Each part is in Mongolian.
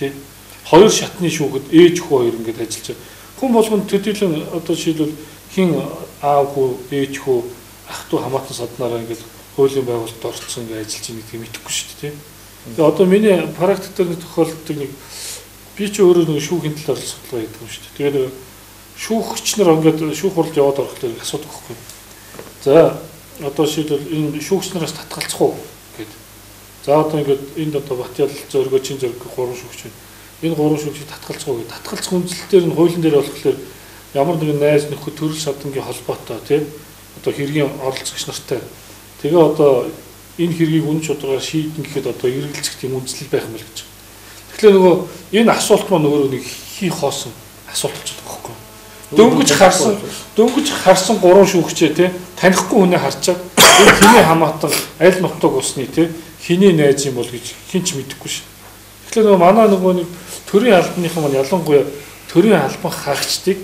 тий. Хоёр шатны шүүхэд ээж хүү хоёр ингэж ажиллаж байгаа. Хүн болгонд төдийлөн одоо жишээлбэл хин аав хүү, ээж хүү, ах トゥ хамаатан саднараа ингэж хуулийн байгууллагад орцсон гэж ажиллаж байгаа гэдгийг мэдэхгүй шүү дээ тий. Тэгээ одоо миний практик дээр тохиолддог нэг би ч өөрөө нэг шүүхийн талаар судалгаа хийдэг юм шүү дээ. Тэгээд шүүгч нар ингээд шүүх хурлд яваад орохлоор асуудаг байхгүй. За одоо жишээлбэл энэ шүүгч нараас татгалзах уу гэдэг. За одоо ингээд энд одоо Батял зөргөө чин зөргөө 3 шүүгч байна. Энэ 3 шүүгчийг татгалзах уу гэдэг. Татгалзах үндэслэлээр нь хуулийн дээр болохоор ямар нэгэн найз нөхөд төрөл шатангийн холбоотой тийм одоо хэргийн оролцогч нартай. Тэгээ одоо энэ хэргийг үн чударгаар шийдэн гэхэд одоо эргэлзэх тийм үндэслэл байх юм л гэж. Тэгэхээр нөгөө энэ асуулт маань өөрөө нэг хий хоосон асуулт болчиход байгаа байхгүй. Дөнгөж харсан 3 шүүгчээ тий танихгүй хүнээ харчаад энэ хиний хамаатан аль нутаг усны тий хиний найз юм бол гэж хинч мэдэхгүй ш. Тэгэхээр нөгөө манай нөгөө нэг төрийн албаныхан маань ялангуяа төрийн албан хаагчдыг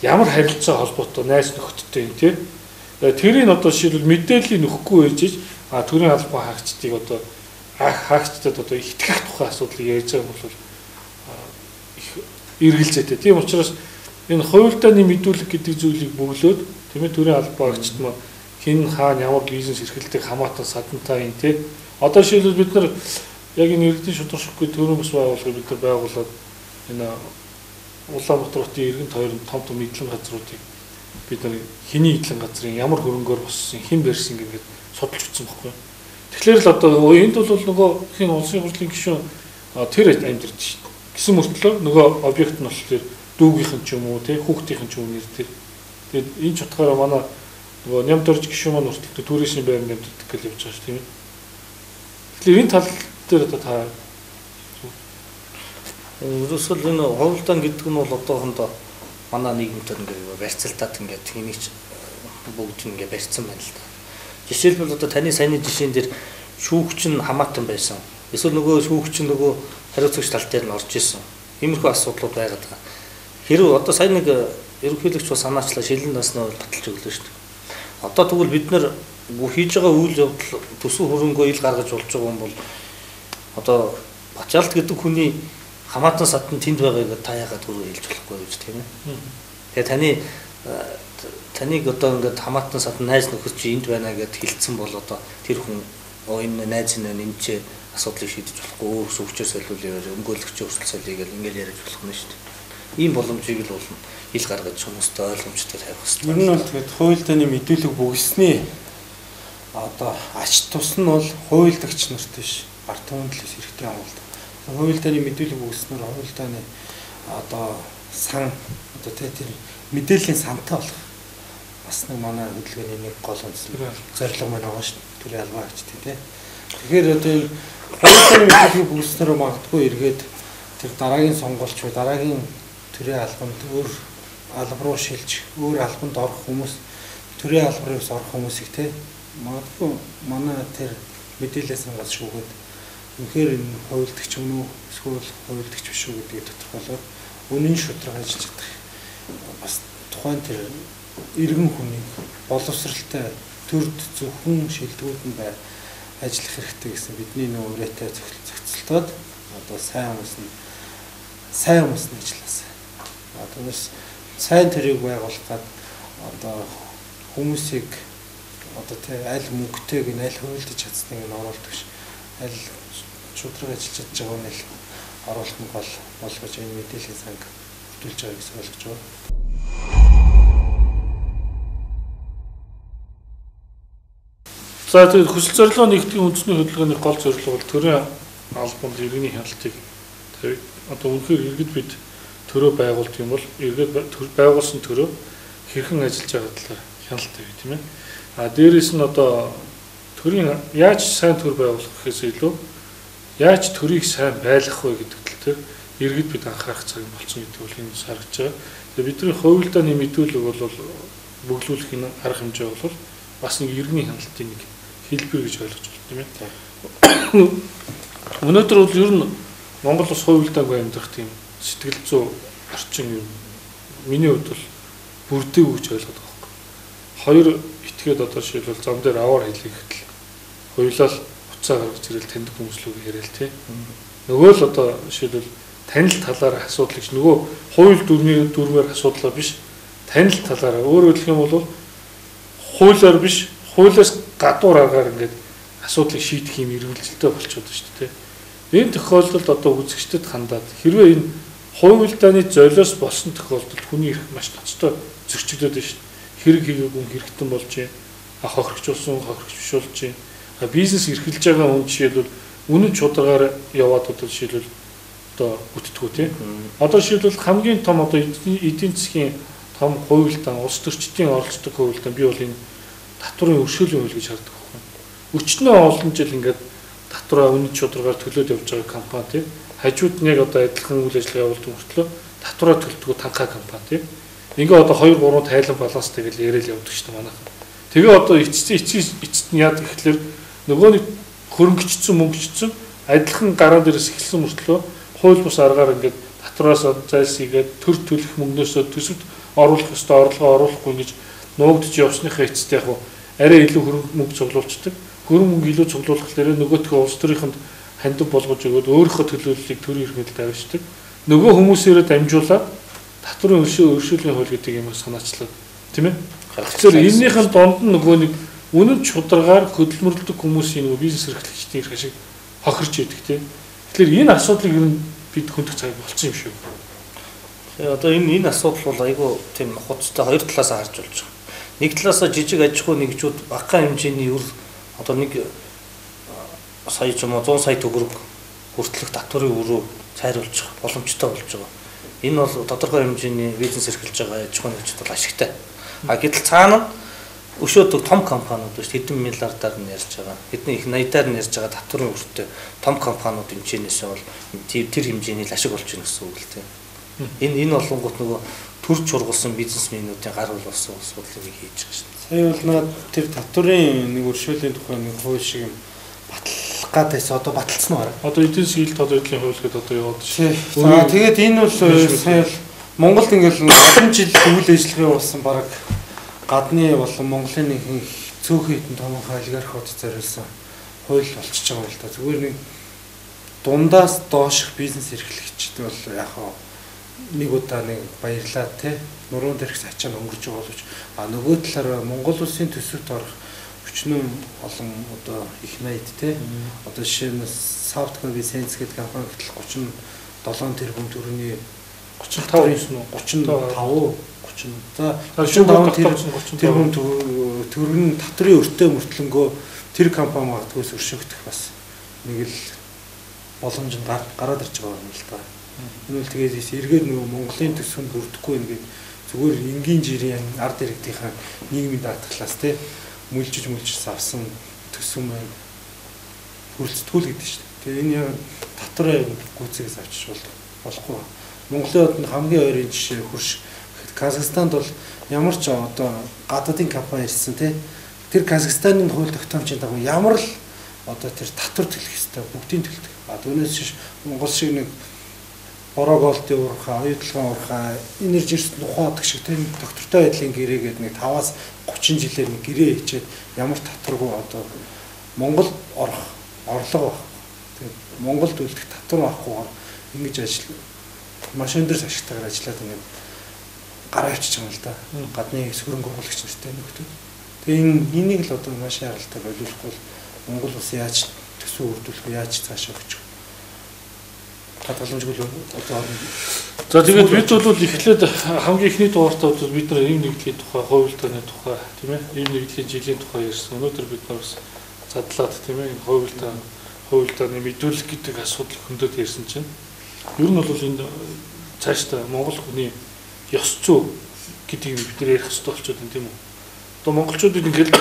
ямар харилцаа холбоотой найз нөхөдтэй юм тий тэрийг одоо жишээлбэл мэдээллийг нөхгүй иржиж төрийн албан хаагчдыг одоо хаагчдад одоо итгэх тухай асуудлыг ярьж байгаа бол их эргэлзээтэй. Тийм учраас энэ хувилдааны мэдүүлэг гэдэг зүйлийг бөглөөд тийм ээ төрийн албан хаагчд маань хин хаана ямар бизнес эрхэлдэг хамаатан садантай юм тий. Одоо жишээлбэл бид нар яг энэ иргэдийн шударшгүй төрийн бас байгууллагыг бид нар байгуулад энэ Улаанбаатар хотын иргэн тойрон том эдлэн газруудыг бид нар хиний эдлэн газрын ямар хөрөнгөөр боссон хэн барьсан гэдэг судалж утсан байхгүй. Тэгэхээр л одоо энд бол нөгөө хин улсын хурлын гишүүн тэр амьдарч шин. Гэсэн мөртлөө нөгөө объект нь болохоор дүүгийнхэн ч юм уу тий хүүхдийнхэн ч юм нэр тэр. Тэгээд энэ ч утгаараа манай нөгөө нямдорж гишүүн маань хүртэл туризмын байр нэмэгдэх гэж явж байгаа шүү тийм ээ. Тэгэхээр энэ тал дээр одоо та ерөөсөө энэ хувилдаан гэдэг нь бол одоохондоо манай нийгэмд ингээ барьцалтаад ингээ тэнийг бүгд ингээ барьцсан байна л да. Жишээлбэл одоо таны саяны жишээн дээр шүүгч нь хамаатан байсан. Эсвэл нөгөө шүүгч нь нөгөө хариуцлагч тал дээр нь орж исэн. Иймэрхүү асуудлууд байгаад байгаа. Хэрвээ одоо сая нэг ерөнхийлөгч бас санаачлаа шилэн наснаа баталж өглөө шүү дээ. Одоо тэгвэл бид нар хийж байгаа үйл явдал төсөв хөрөнгөө ил гаргаж болж байгаа юм бол одоо Бачаалт гэдэг хүний хамаатан садан тэнд байгааг та яагаад түрүү хэлж болохгүй гэж тийм ээ. Тэгээ таныг одоо ингээд хамаатан садан найз нөхөд чи энд байна гэд хэлсэн бол одоо тэр хүн энэ найз нь нэмчээ асуудлыг шийдэж болохгүй өсөвчөө солиулъя өмгөөлөгчөө өрсөл солиё гэл ингээд яриад болох нь шүү дээ. Ийм боломжийг л болно ил гаргаж хүмүүстэй ойлгомжтой тавих хэрэгтэй. Ер нь бол тэгээд хуульдааны мэдүүлэг бүгсний одоо ач тус нь бол хуульдагч нарт биш ард түмэндлээс хэрэгтэй юм бол. Хуульдааны мэдүүлэг бүгснээр хуульдааны одоо сан одоо тэр мэдээллийн сантай болох бас нэг манай хөдөлгөөний нэг гол зорилго маань байгаа шүү дээ. Төрийн албан хаагчд тий. Тэгэхээр одоо энэ хуульдааны мэдүүлэг бүгснээр магадгүй эргээд тэр дараагийн сонгуульч ба дараагийн төрийн албанд өөр албан руу шилж өөр албанд орох хүмүүс төрийн албараас орох хүмүүсийг тий магадгүй манай тэр мэдээлэл сангаас шүүгээд үнэхээр энэ хуульдагч юм уу эсвэл хуульдагч биш үү гэдгийг тодорхойлоод үнэн шударга ажиллаж чадах бас тухайн тэр иргэн хүнийг боловсралтай төрд зөвхөн шилдэгүүд нь ажиллах хэрэгтэй гэсэн бидний нөө үрээтэй зохицолтоод одоо сайн хүмүүс нь ажилласаа. Одоо бас сайн төрийг байгуулахад одоо хүмүүсийг одоо тэ аль мөнгөтэйг нь аль хуульдаж чадсныг нь оруулдаг ш. Аль шударга ажиллаж чадж байгааг нь оруулах нь гол болгож энэ мэдээллийн санг хөтөлж байгаа гэсэн ойлгож байна. За тэгээд хүсэл зорилгоо нэгтгэхийн үндэсний хөдөлгөөний гол зорилго бол төрийн албанд иргэний хяналтыг одоо үнэхээр иргэд бид төрөө байгуулдаг юм бол иргэд байгуулсан төрөө хэрхэн ажиллаж байгаа талаар хяналттай гэх тийм ээ. Дээрээс нь одоо төрийн яаж сайн төр байгуулах гэхээс илүү яаж төрийг сайн байлгах вэ гэдэг тал дээр иргэд бид анхаарах цаг болсон гэдэг бол энэ харагдж байгаа. Тэгээ бидний хувилдааны мэдүүлэг бол бөглүүлэхийн арга хэмжээ бол бас нэг иргэний хяналтын нэг хэлбэр гэж ойлгож байна тийм ээ. Өнөөдөр бол ер нь Монгол улс хувилдаагүй амьдрах тийм сэтгэл зүй орчин юм. Миний хувьд бол бүрдээгүй гэж ойлгоод байгаа юм. Хоёр этгээд одоо жишээлбэл зам дээр аваар хэлэх гэтэл хоёулаа уцаа гаргаж ирэл таньдаг хүмүүс л яриа л тий. Нөгөө л одоо жишээлбэл танил талаар асуудал гэж нөгөө хууль дүрмээр асуудлаа биш танил талаараа өөрөөр хэлэх юм бол хуулиар биш хуулиас гадуур аргаар ингээд асуудлыг шийдэх юм эргэлзэлтэй болчиход байна шүү дээ. Энэ тохиолдолд одоо үзэгчдэд хандаад хэрвээ энэ хуульдааны золиос болсон тохиолдолд хүний эрх маш ноцтой зөрчигдөд байна шүү дээ. Хэрэг хийгээгүй хэрэгтэн болж байна. Хохирогчулсан хохирогч биш болж байна. Бизнес эрхэлж байгаа хүн жишээлбэл үнэн чударгаар яваад одоо жишээлбэл одоо бүтдэггүй тийм. Одоо жишээлбэл хамгийн том одоо эдийн засгийн том хуульдаан улс төрчдийн оролцдог хуульдаан би бол энэ татврын өршөөлийн хууль гэж хардаг байхгүй. Өчнөө олон жил ингээд татвараа үнэн чударгаар төлөөд явж байгаа компани тийм. Хажууд нь яг одоо адилхан үйл ажиллагаа явуулдаг мөртлөө татвараа төлдөг танхаа компани тийм. Ингээ одоо 2 3 тайлан баланстай гэж яриад явдаг шүү дээ манайхан. Тэгээ одоо эцэст нь яадаг гэхэлэр нөгөө нэг хөрөнгөчсөн мөнгөчсөн адилхан гараа дээрээс эхэлсэн мөртлөө хууль бус аргаар ингээд татвараас зайлсхийгээд төр төлөх мөнгнөөсөө төсөвт оруулах ёстой орлогоо оруулахгүй гэж нуугдж явсныхаа эцэст яг арай илүү хөрөнгө мөнгө цуглуулцдаг. Хөрөнгө мөнгө илүү цуглуулах гэхээр нөгөөтгөө улс төрийнхэнд хандив болгож өгөөд өөрийнхөө төлөвлөлийг төрийн эрх мэдэлд авчдаг. Нөгөө хүмүүсээрээ дамжуулаад татврын өршөөлийн хууль гэдэг юм санаачлаад тийм ээ. Тэгэхээр энэнийхэн донд нь нөгөө нэг үнэн чударгаар хөдөлмөрлөдөг хүмүүсийн нөгөө бизнес эрхлэгчдийн эрх ашиг хохирч идэг тийм. Тэгэхээр энэ асуудлыг ер нь бид хөндөх цаг болсон юм шүү. Одоо энэ асуудал бол айгүй тийм хуцтай хоёр талаас нь харж болж байгаа. Нэг талаас нь жижиг аж ахуй нэгжүүд багахан хэмжээний одоо нэг сая ч юм уу 100 сая төгрөг хүртэлх татврын өрөө цайруулж боломжтой болж байгаа. Энэ бол тодорхой хэмжээний бизнес эрхэлж байгаа аж ахуй нэгжид бол ашигтай. Гэтэл цаана өшөөдөг том компаниуд биш хэдэн миллиардаар нь ярьж байгаа. Хэдэн их 80-аар нь ярьж байгаа татврын өртөө том компаниуд хэмжээнээс бол тэр хэмжээний ашиг болж байна гэсэн үг л тийм. Энэ болонгууд нөгөө төр чургалсан бизнесмэнүүдийн гар хол болсон асуудлыг хийж байгаа шүү дээ. Сая бол наад тэр татврын нэг өршөөлийн тухай нэг хууль шиг юм батлах гадайс одоо баталсан уу? Одоо эдийн засгийн хил тодорхойлолтын хууль гэдэг одоо яваад шүү. За тэгээд энэ бол сая Монголд ингээл олон жил үйл ажиллагаа явуулсан бараг гадны болон Монголын нэгэн цөөхөн хитэн томоохон олигархууд зориулсан хууль болчихж байгаа юм л да. Зүгээр нэг дундаас доошх бизнес эрхлэгчд бол яг нэг удаа нэг баярлаа те нуруунд дээрх ачаанд өнгөрч байгаа боловч нөгөө талаараа Монгол улсын төсөвт орох өчнөө олон одоо их найд те одоо жишээ нь Softcom Sense гэдэг компани гэтэл 37 тэрбум төгрөгийн 35 тэрбум төгрөгийн татврын өртөө мөртлөнгөө тэр компани магадгүйс өршөөгдөх бас нэг л боломж нь гараад ирж байгаа юм л та. Энэ бол тэгээд эргээд нөгөө Монголын төсвөнд бүрдэхгүй ингээд зүгээр энгийн жирийн ард иргэдийнхаа нийгмийн даатгалаас те мүлжиж авсан төсөв маань хүрэлцдэггүй л гэдэг шүү дээ. Тэгээ энэ яг татврын гүйцээс авчиж болохгүй. Монголын хамгийн ойрын жишээ хурш Казахстанд бол ямар ч одоо гадаадын компани ирсэн те тэр Казахстаны хууль тогтоомжийн дагуу ямар л одоо тэр татвар төлөх ёстой бүгдийг төлдөг. Түүнээс биш Монгол шиг нэг борооголтын уурхай, оюутлогын уурхай, энержи эрсдэл ухаадаг шиг тэр доктортой байдлын гэрээгээд нэг 5-аас 30 жилээр нэг гэрээ хийчихэд ямар татваргүй одоо Монгол орох орлого байхгүй. Тэгээд Монголд үлдэх татвар авахгүйгээр ингэж ажил машин дээрс ашигтайгаар ажиллаад ингээд гараа авчиж байгаа юм л да. Гадны хөрөнгө оруулагч нартай нөхдөд. Тэгээ энийг л одоо маш яралтай боловсрохгүй Монгол улс яаж төсөв үрдүүлэх вэ? Яаж цаашаа өгч вэ? Хадгаламжгүй одоо за тэгээд бид бол эхлээд хамгийн ихний дугаартаа бид нар ийм нэгдлийн тухай, хувилдааны тухай тийм ээ, ийм нэгдлийн жилийн тухай ярьсан. Өнөөдөр бид нар бас задлаад тийм ээ, хувилдааны мэдүүлэх гэдэг асуудал хөндөд ярьсан чинь ер нь бол энэ цаашдаа Монгол хүний ёс зүй гэдгийг бид нар ярих хэрэгтэй болчиход байна тийм үү. Одоо монголчуудыг ингээл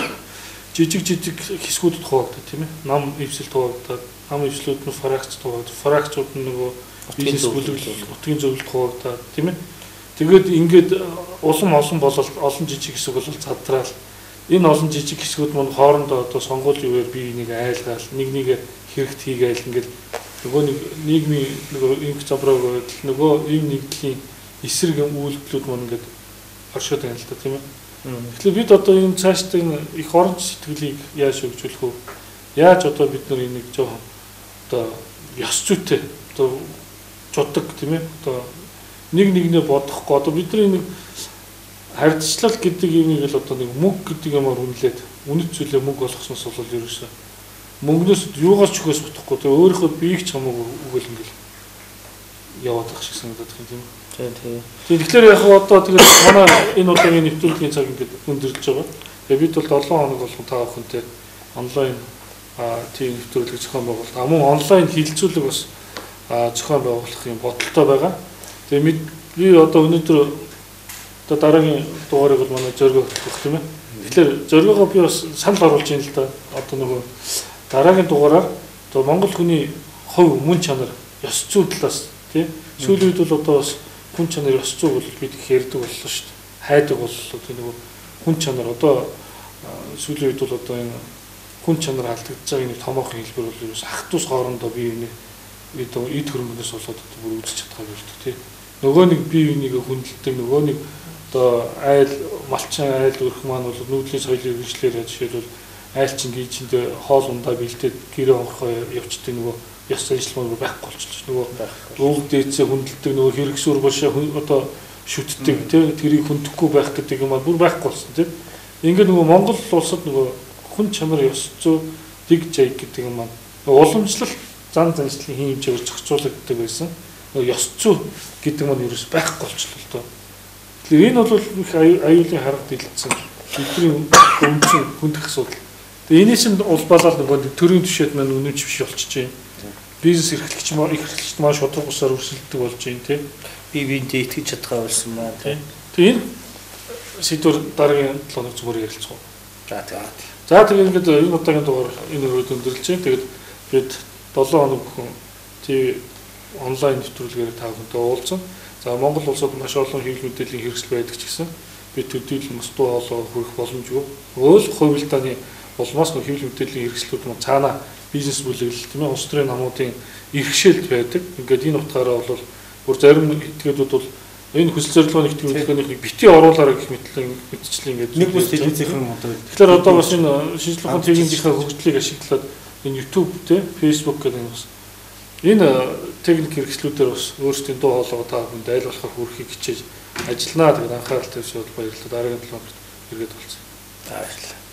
жижиг хэсгүүдэд хуваагдаад тийм ээ. Нам ивсэлд хуваагдаад, нам ивслүүд нь фракцууд нь нөгөө бизнес бүлэглэл, нутгийн зөвлөлд хуваагдаад тийм ээ. Тэгээд ингээд улам олон болол олон жижиг хэсэг бол задраал. Энэ олон жижиг хэсгүүд мань хоорондоо одоо сонгуулийн үеэр бие энийг айлгаал, нэг хэрэгт хийгээл ингээд нөгөө нэг нийгмийн нөгөө инх забрааг байдал нөгөө ийм нэгдлийн эсрэг үйлдэлүүд мань ингээд оршоод байна л да тийм ээ. Тэгэхээр бид одоо энэ цаашдаа энэ их оронч сэтгэлийг яаж хөгжүүлэх вэ? Яаж одоо бид нар энийг жоохон одоо ёс зүйтэй одоо жуддаг тийм ээ. Одоо нэгнээ бодохгүй одоо бидний нэг харьцчлал гэдэг юмыг л одоо нэг мөнгө гэдэг юмар үнэлээд үнэт зүйлээ мөнгө болгосноос бол ерөөсөө мөнгнөөс юугаас ч өгөөс бодохгүй тэгээ өөрийнхөө биеийг ч хамаагүй өгөөл ингээл яваад байгаа шиг санагдаад байна тийм ээ. Тийм. Тэгэхээр яг одоо тэгээд манай энэ удаагийн нэвтрүүлгийн цаг ингээд өндөрлөж байгаа. Тэгээ бид бол 7 хоног болгон та бүхэнтэй онлайн тийм нэвтрүүлэг зохион байгуулалт. Мөн онлайн хилцүүлэг бас зохион байгуулах юм бодолтой байгаа. Тэгээ би одоо өнөөдөр одоо дараагийн дугаарыг бол манай зориг өгөх тийм ээ. Тэгэхээр зоригоо би бас санал оруулж ийн л да. Одоо нөгөө дараагийн дугаараар одоо Монгол хүний хувь мөн чанар ёс зүй талаас тийм сүүлийн үед бол одоо бас хүн чанар ёс зүй бол бид их ярьдаг боллоо шүү дээ. Хайдаг боллоо тийм нөгөө хүн чанар одоо сүүлийн үед бол одоо энэ хүн чанар алдагдж байгаа нэг томоохон хэлбэр бол ерөөс ах トゥ ус хоорондоо бие биенээ эд хөрөнгөнөөс болоод бүр үзэж чадхаа болдог тийм. Нөгөө нэг бие биенийг хүндэлдэг нөгөө нэг одоо айл малчин айл өрх маань бол нүүдлийн соёлын хэрэгжлээр жишээлбэл айлчин гийчэндээ хоол ундаа бэлдээд гэрээ онхоо явчдаг нөгөө ёс заншлмаар байхгүй болчихлоо. Нөгөө өвөг дээдсээ хүндэлдэг нөгөө хэрэгсүр бошоо одоо шүтдэг тийм тэрийг хүндэхгүй байх гэдэг юм аа бүр байхгүй болсон тийм. Ингээд нөгөө Монгол улсад нөгөө хүн чанар ёс зүй дэг жайг гэдэг юм аа уламжлалт зан заншлын хин хэмжээгээр зохицуулагддаг байсан. Ёс зүй гэдэг нь ерөөс байхгүй болчихлоо л доо. Тэгэхээр энэ бол их аюулын харга дэлгэсэн бидний өмчн хүндэх асуудал. Тэгээ энэс нь улбалал нөгөө төрийн түвшээд маань үнэмч биш болчихж байна. Бизнес эрхлэгч маань шудраг усаар өрсөлдөг болж байна тийм. Бие биендээ итгэж чадхаа болсон байна тийм. Тэгээ энэ сэдвэр дараагийн 7 хоног зүгээр ярилцгаа. За тэгээ ингээд энэ удаагийн дугаар энэ өрөөд өндөрлж байна. Тэгээд бид 7 хоног бүхэн ТV онлайн нэвтрүүлгээр та бүхэнтэй уулзсан. За Монгол улсад маш олон хэвлэл мэдээллийн хэрэгсэл байдаг ч гэсэн бид төдийлөн мос дуу хоолой хүрэх боломжгүй. Өөр хувилдааны улмаас нөх хэвлэл мэдээллийн хэрэгслүүд маань цаана бизнес бүлэглэл тийм ээ улс төрийн намуудын иргэшээлт байдаг. Ингээд энэ утгаараа бол бүр зарим этгээдүүд бол энэ хүсэл зорилгооны нэвтрүүлгийнхнийг бити оруулаарай гэх мэтчлэн ингээд нэг бүс телевизийн одоо. Тэгэхээр одоо бас энэ шинжлэх ухааны техникийн хөгжлийг ашиглаад энэ YouTube тийм Facebook гэдэг нь бас энэ техник хэрэгслүүдээр бас өөрсдийн дуу хоолойгоо та бүхэнд айл болохоор хүрхийг хичээж ажилланаа. Тэгээд анхаарал тавьж баярлалаа. Дараагийн 7 хоногт иргэд болцсон. Баярлалаа.